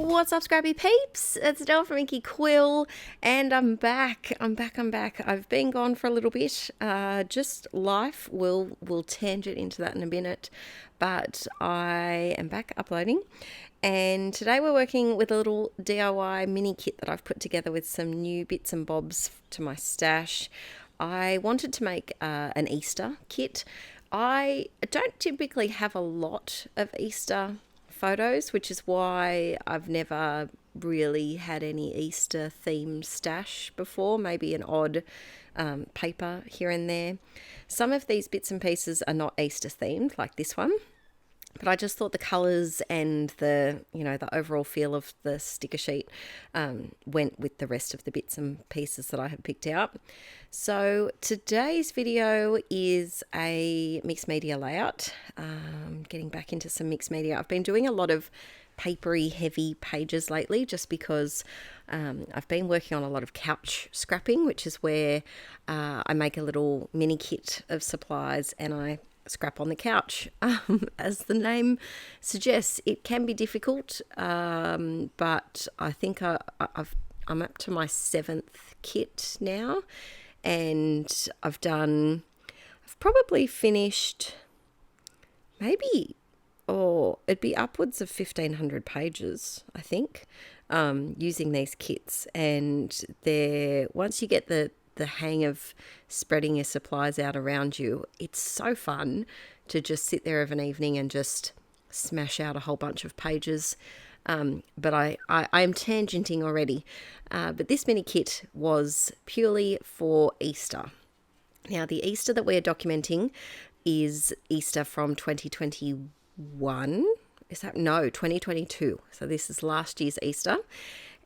What's up, Scrappy peeps? It's Adele from Inkie Quill, and I'm back. I've been gone for a little bit. Just life. We'll tangent into that in a minute, but I am back uploading. And today we're working with a little DIY mini kit that I've put together with some new bits and bobs to my stash. I wanted to make an Easter kit. I don't typically have a lot of Easter photos, which is why I've never really had any Easter themed stash before. Maybe an odd paper here and there. Some of these bits and pieces are not Easter themed, like this one, but I just thought the colours and the overall feel of the sticker sheet went with the rest of the bits and pieces that I have picked out. So today's video is a mixed media layout. Getting back into some mixed media. I've been doing a lot of papery heavy pages lately just because I've been working on a lot of couch scrapping, which is where I make a little mini kit of supplies and I scrap on the couch. As the name suggests, it can be difficult, but I think I'm up to my 7th kit now, and I've probably finished maybe, it'd be upwards of 1,500 pages, I think, using these kits. And once you get the hang of spreading your supplies out around you, it's so fun to just sit there of an evening and just smash out a whole bunch of pages. But I am tangenting already. But this mini kit was purely for Easter. Now, the Easter that we're documenting is Easter from 2021. 2022. So this is last year's Easter.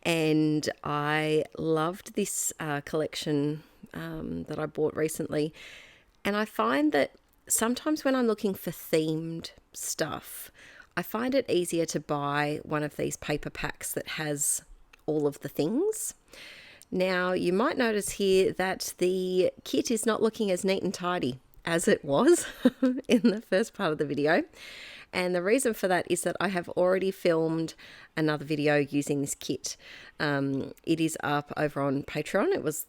And I loved this collection that I bought recently. And I find that sometimes when I'm looking for themed stuff, I find it easier to buy one of these paper packs that has all of the things. Now, you might notice here that the kit is not looking as neat and tidy as it was in the first part of the video. And the reason for that is that I have already filmed another video using this kit. It is up over on Patreon. It was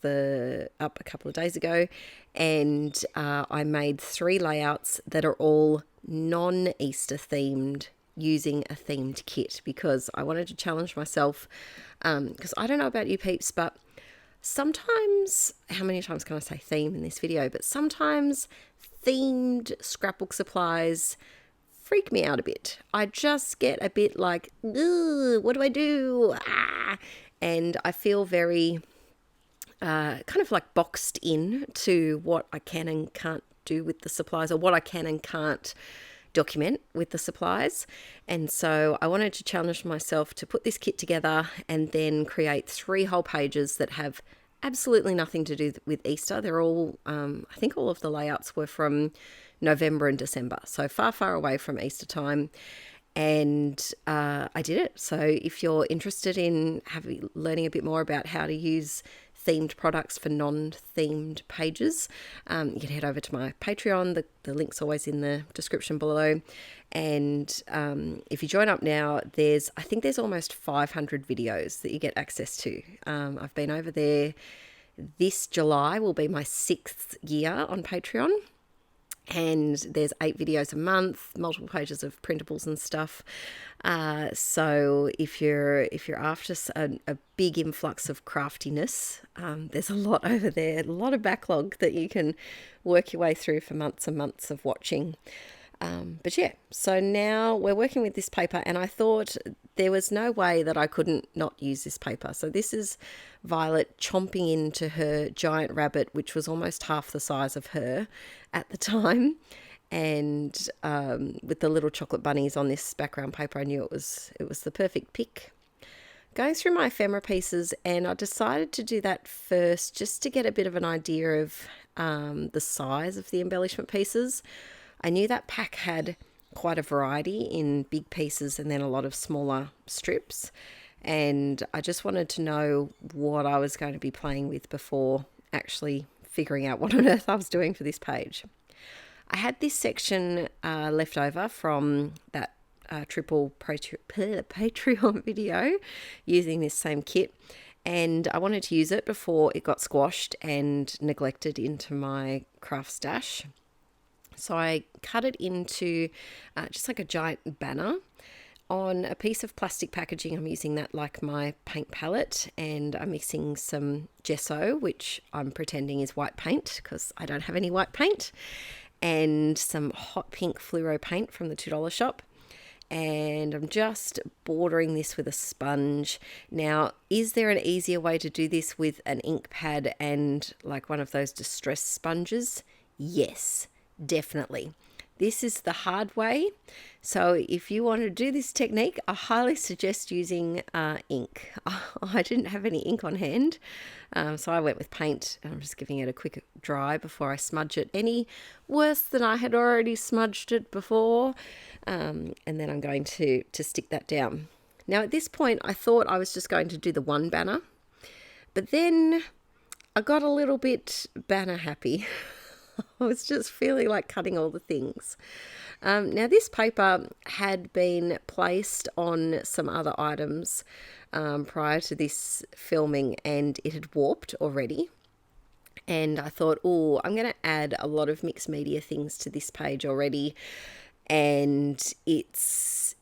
up a couple of days ago. And I made 3 layouts that are all non-Easter themed using a themed kit because I wanted to challenge myself. Because I don't know about you peeps, but sometimes, how many times can I say theme in this video? But sometimes themed scrapbook supplies freak me out a bit. I just get a bit like, what do I do? And I feel very kind of like boxed in to what I can and can't do with the supplies, or what I can and can't document with the supplies. And so I wanted to challenge myself to put this kit together and then create 3 whole pages that have absolutely nothing to do with Easter. They're all, I think all of the layouts were from November and December, so far away from Easter time. And I did it. So if you're interested in learning a bit more about how to use themed products for non-themed pages, you can head over to my Patreon. The link's always in the description below. And if you join up now, I think there's almost 500 videos that you get access to. I've been over there. This July will be my 6th year on Patreon. And there's 8 videos a month, multiple pages of printables and stuff. So if you're after a big influx of craftiness, there's a lot over there, a lot of backlog that you can work your way through for months and months of watching. But yeah, so now we're working with this paper, and I thought there was no way that I couldn't not use this paper. So this is Violet chomping into her giant rabbit, which was almost half the size of her at the time. And with the little chocolate bunnies on this background paper, I knew it was the perfect pick. Going through my ephemera pieces, and I decided to do that first just to get a bit of an idea of the size of the embellishment pieces. I knew that pack had quite a variety in big pieces and then a lot of smaller strips. And I just wanted to know what I was going to be playing with before actually figuring out what on earth I was doing for this page. I had this section left over from that triple Patreon video using this same kit, and I wanted to use it before it got squashed and neglected into my craft stash. So I cut it into just like a giant banner on a piece of plastic packaging. I'm using that like my paint palette, and I'm mixing some gesso, which I'm pretending is white paint because I don't have any white paint, and some hot pink fluoro paint from the $2 shop. And I'm just bordering this with a sponge. Now, is there an easier way to do this with an ink pad and like one of those distress sponges? Yes, definitely. This is the hard way. So if you want to do this technique, I highly suggest using ink. I didn't have any ink on hand, so I went with paint, and I'm just giving it a quick dry before I smudge it any worse than I had already smudged it before. And then I'm going to stick that down. Now at this point, I thought I was just going to do the one banner, but then I got a little bit banner happy. I was just feeling like cutting all the things. Now this paper had been placed on some other items prior to this filming, and it had warped already. And I thought, oh, I'm going to add a lot of mixed media things to this page already. And if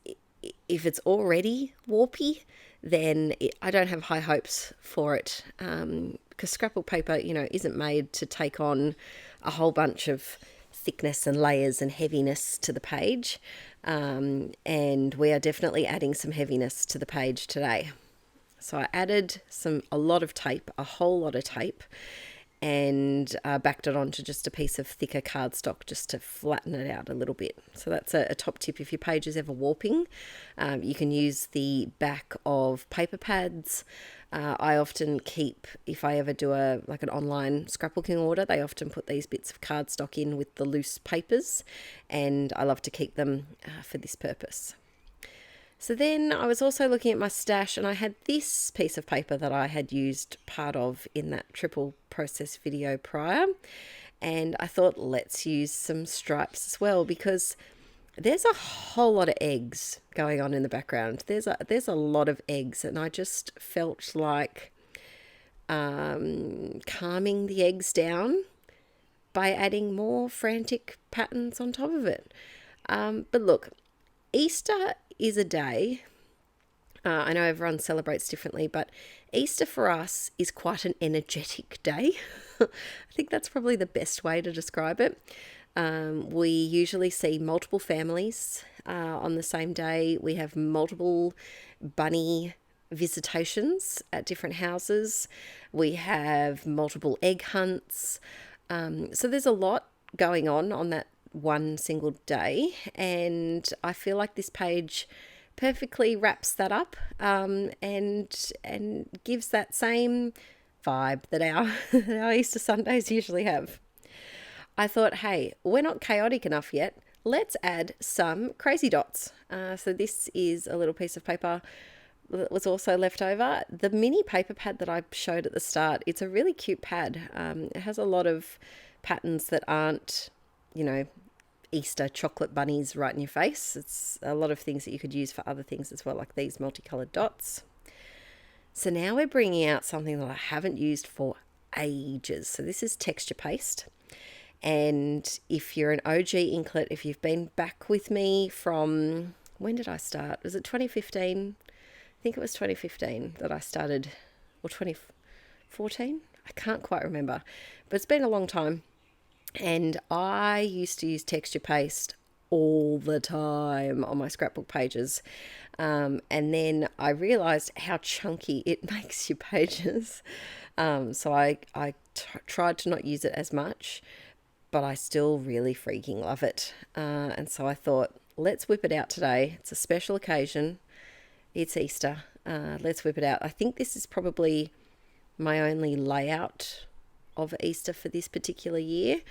it's already warpy, then I don't have high hopes for it. Because scrapbook paper, isn't made to take on a whole bunch of thickness and layers and heaviness to the page. And we are definitely adding some heaviness to the page today. So I added a lot of tape, a whole lot of tape, and backed it onto just a piece of thicker cardstock just to flatten it out a little bit. So that's a top tip. If your page is ever warping, you can use the back of paper pads. I often keep, if I ever do an online scrapbooking order, they often put these bits of cardstock in with the loose papers, and I love to keep them for this purpose. So then I was also looking at my stash, and I had this piece of paper that I had used part of in that triple process video prior. And I thought, let's use some stripes as well, because there's a whole lot of eggs going on in the background. There's a lot of eggs, and I just felt like calming the eggs down by adding more frantic patterns on top of it. But look, Easter is a day. I know everyone celebrates differently, but Easter for us is quite an energetic day. I think that's probably the best way to describe it. We usually see multiple families on the same day. We have multiple bunny visitations at different houses. We have multiple egg hunts. So there's a lot going on that one single day, and I feel like this page perfectly wraps that up and gives that same vibe that our Easter Sundays usually have. I thought, hey, we're not chaotic enough yet. Let's add some crazy dots. So this is a little piece of paper that was also left over. The mini paper pad that I showed at the start, it's a really cute pad. It has a lot of patterns that aren't, Easter chocolate bunnies right in your face. It's a lot of things that you could use for other things as well, like these multicolored dots. So now we're bringing out something that I haven't used for ages. So this is texture paste. And if you're an OG inklet, if you've been back with me from, when did I start? Was it 2015? I think it was 2015 that I started, or 2014? I can't quite remember, but it's been a long time. And I used to use texture paste all the time on my scrapbook pages. And then I realized how chunky it makes your pages. So I tried to not use it as much, but I still really freaking love it. And so I thought, let's whip it out today. It's a special occasion. It's Easter. Let's whip it out. I think this is probably my only layout of Easter for this particular year.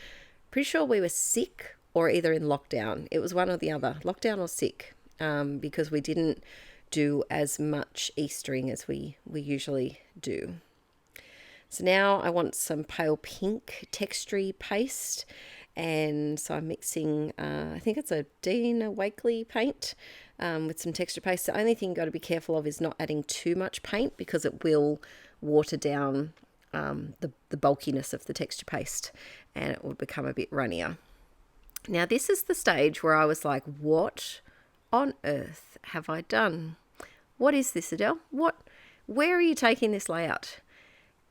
Pretty sure we were sick or either in lockdown. It was one or the other, lockdown or sick, because we didn't do as much Eastering as we usually do. So now I want some pale pink texture paste, And so I'm mixing, I think it's a Dina Wakley paint with some texture paste. The only thing you've got to be careful of is not adding too much paint, because it will water down the bulkiness of the texture paste and it will become a bit runnier. Now this is the stage where I was like, what on earth have I done? What is this, Adele? Where are you taking this layout?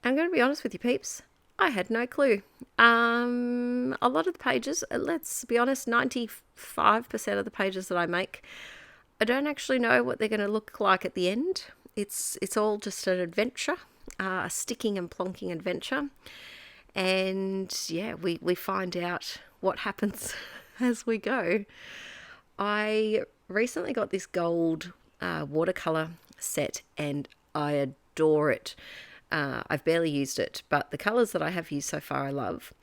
I'm going to be honest with you, peeps. I had no clue. A lot of the pages, let's be honest, 95% of the pages that I make, I don't actually know what they're going to look like at the end. It's all just an adventure, a sticking and plonking adventure. And yeah, we find out what happens as we go. I recently got this gold watercolor set and I adore it. I've barely used it, but the colors that I have used so far I love.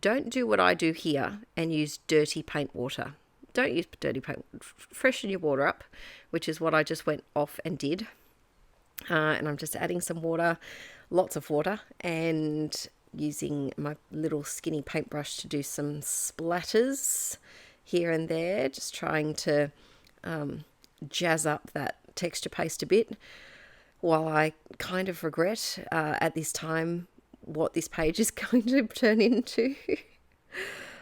Don't do what I do here and use dirty paint water. Don't use dirty paint. Freshen your water up, which is what I just went off and did. And I'm just adding some water, lots of water, and using my little skinny paintbrush to do some splatters here and there, just trying to jazz up that texture paste a bit, while I kind of regret at this time what this page is going to turn into.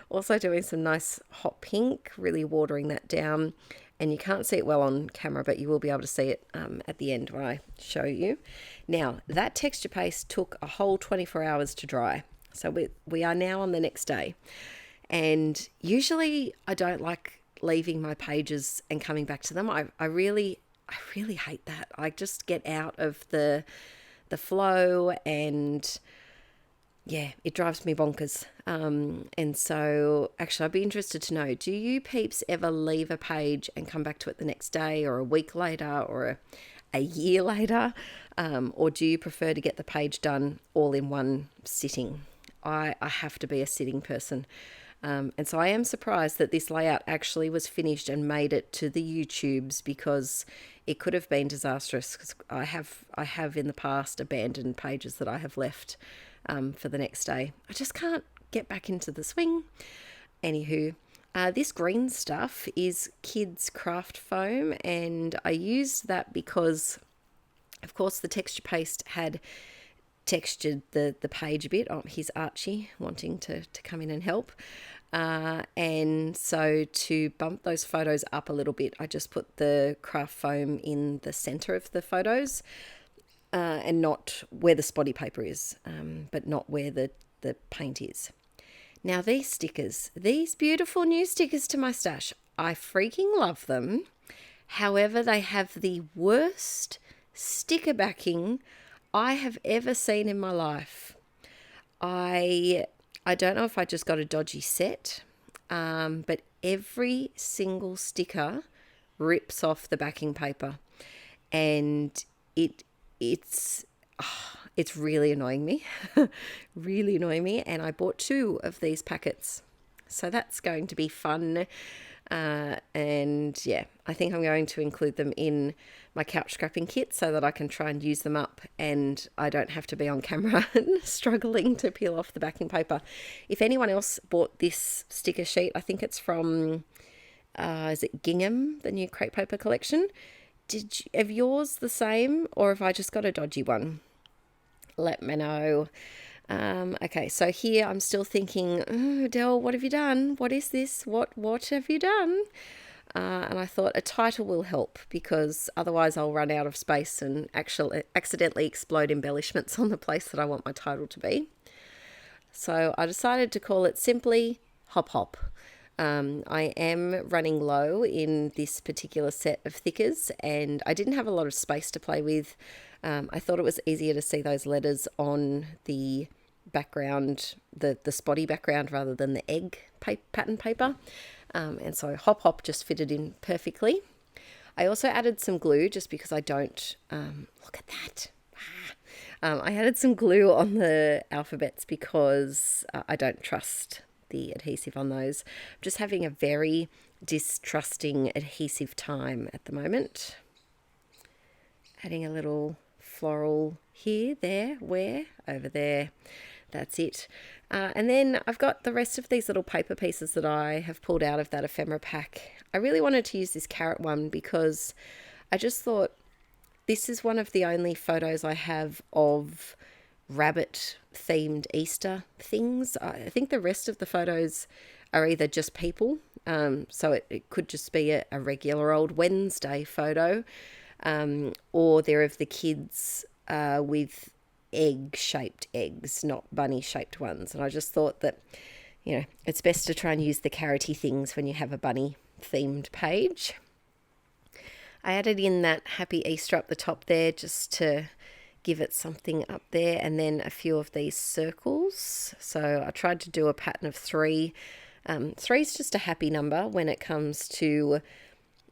Also doing some nice hot pink, really watering that down. And you can't see it well on camera, but you will be able to see it at the end when I show you. Now, that texture paste took a whole 24 hours to dry. So we are now on the next day. And usually I don't like leaving my pages and coming back to them. I really hate that. I just get out of the flow, and yeah, it drives me bonkers. And so actually I'd be interested to know, do you peeps ever leave a page and come back to it the next day or a week later or a year later? Or do you prefer to get the page done all in one sitting? I have to be a sitting person. And so I am surprised that this layout actually was finished and made it to the YouTubes, because it could have been disastrous. Because I have in the past abandoned pages that I have left for the next day. I just can't get back into the swing. Anywho, this green stuff is kids craft foam, and I used that because, of course, the texture paste had textured the page a bit. Oh, here's Archie wanting to come in and help. And so to bump those photos up a little bit, I just put the craft foam in the center of the photos, and not where the spotty paper is, but not where the paint is. Now these stickers, these beautiful new stickers to my stash, I freaking love them. However, they have the worst sticker backing I have ever seen in my life. I don't know if I just got a dodgy set, but every single sticker rips off the backing paper, and it's really annoying me, really annoying me. And I bought 2 of these packets, so that's going to be fun. And yeah, I think I'm going to include them in my couch scrapping kit so that I can try and use them up and I don't have to be on camera struggling to peel off the backing paper. If anyone else bought this sticker sheet, I think it's from, is it Gingham, the new crepe paper collection? Have yours the same, or have I just got a dodgy one? Let me know. Okay, so here I'm still thinking, oh, Adele, what have you done? What is this? What have you done? And I thought a title will help, because otherwise I'll run out of space and actually accidentally explode embellishments on the place that I want my title to be. So I decided to call it simply Hop Hop. I am running low in this particular set of thickers, and I didn't have a lot of space to play with. I thought it was easier to see those letters on the background, the spotty background, rather than the egg pattern paper. And so Hop Hop just fitted in perfectly. I also added some glue just because I don't, look at that. I added some glue on the alphabets because I don't trust the adhesive on those. I'm just having a very distrusting adhesive time at the moment. Adding a little floral here, there, where, over there. that's it. And then I've got the rest of these little paper pieces that I have pulled out of that ephemera pack. I really wanted to use this carrot one because I just thought this is one of the only photos I have of rabbit themed Easter things. I think the rest of the photos are either just people, so it could just be a regular old Wednesday photo, or they're of the kids with egg-shaped eggs, not bunny-shaped ones. And I just thought that, you know, it's best to try and use the carroty things when you have a bunny-themed page. I added in that Happy Easter up the top there just to give it something up there, and then a few of these circles. So I tried to do a pattern of 3. 3 is just a happy number when it comes to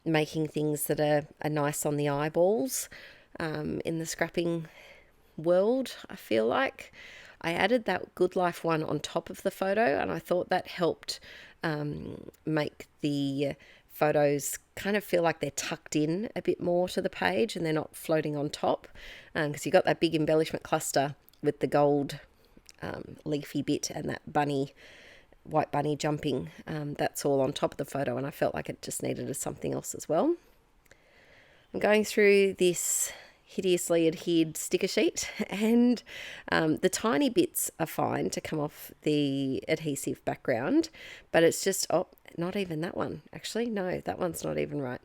making things that are nice on the eyeballs in the scrapping world. I feel like I added that Good Life one on top of the photo, and I thought that helped make the photos kind of feel like they're tucked in a bit more to the page and they're not floating on top, because you got that big embellishment cluster with the gold leafy bit and that white bunny jumping. That's all on top of the photo, and I felt like it just needed something else as well. I'm going through this hideously adhered sticker sheet, and the tiny bits are fine to come off the adhesive background, but it's just, oh, not even that one. Actually, no, that one's not even right.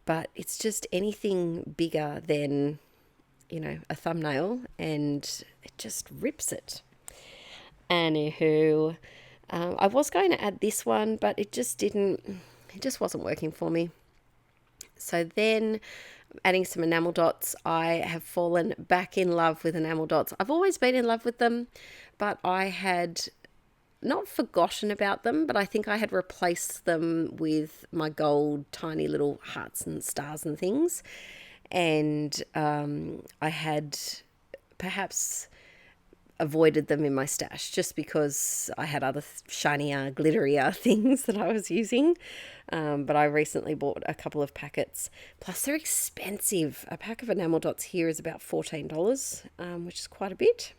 But it's just anything bigger than, you know, a thumbnail, and it just rips it. Anywho, I was going to add this one, but it just wasn't working for me. So then adding some enamel dots. I have fallen back in love with enamel dots. I've always been in love with them, but I had not forgotten about them, but I think I had replaced them with my gold tiny little hearts and stars and things. And I had perhaps avoided them in my stash just because I had other shinier, glitterier things that I was using. But I recently bought a couple of packets. Plus, they're expensive. A pack of enamel dots here is about $14, which is quite a bit.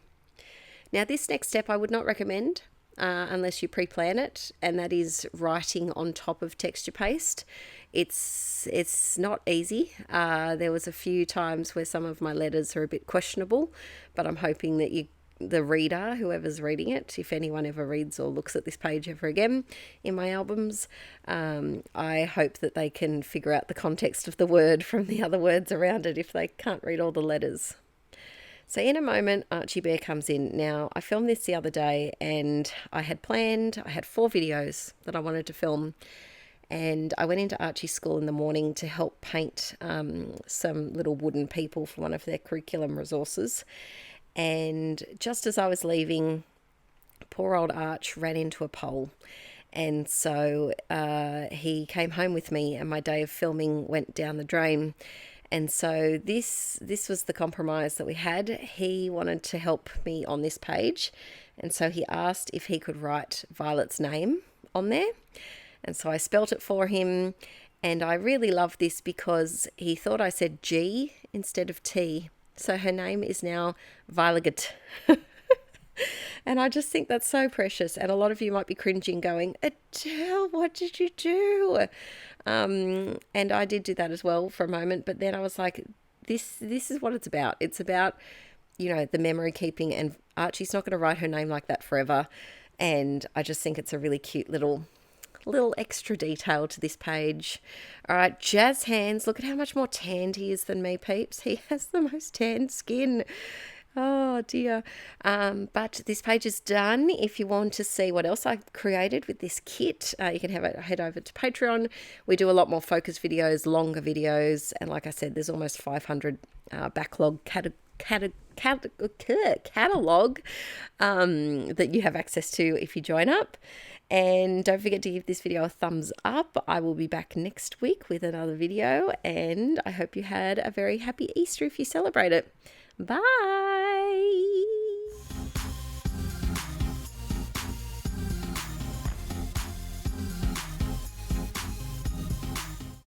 Now, this next step I would not recommend unless you pre-plan it, and that is writing on top of texture paste. It's not easy. There was a few times where some of my letters are a bit questionable, but I'm hoping that the reader, whoever's reading it, if anyone ever reads or looks at this page ever again in my albums, I hope that they can figure out the context of the word from the other words around it if they can't read all the letters. So in a moment, Archie Bear comes in. Now, I filmed this the other day, and I had 4 videos that I wanted to film. And I went into Archie's school in the morning to help paint some little wooden people for one of their curriculum resources. And just as I was leaving, poor old Arch ran into a pole. And so he came home with me, and my day of filming went down the drain. And so this was the compromise that we had. He wanted to help me on this page, and so he asked if he could write Violet's name on there. And so I spelt it for him, and I really love this because he thought I said G instead of T. So her name is now Violet. And I just think that's so precious. And a lot of you might be cringing going, Adele, what did you do? And I did do that as well for a moment. But then I was like, this is what it's about. It's about, you know, the memory keeping. And Archie's not going to write her name like that forever. And I just think it's a really cute little extra detail to this page. All right, Jazz Hands. Look at how much more tanned he is than me, peeps. He has the most tanned skin. Oh dear. But this page is done. If you want to see what else I created with this kit, you can head over to Patreon. We do a lot more focus videos, longer videos, and like I said, there's almost 500 backlog catalog that you have access to if you join up. And don't forget to give this video a thumbs up. I will be back next week with another video, and I hope you had a very happy Easter if you celebrate it. Bye.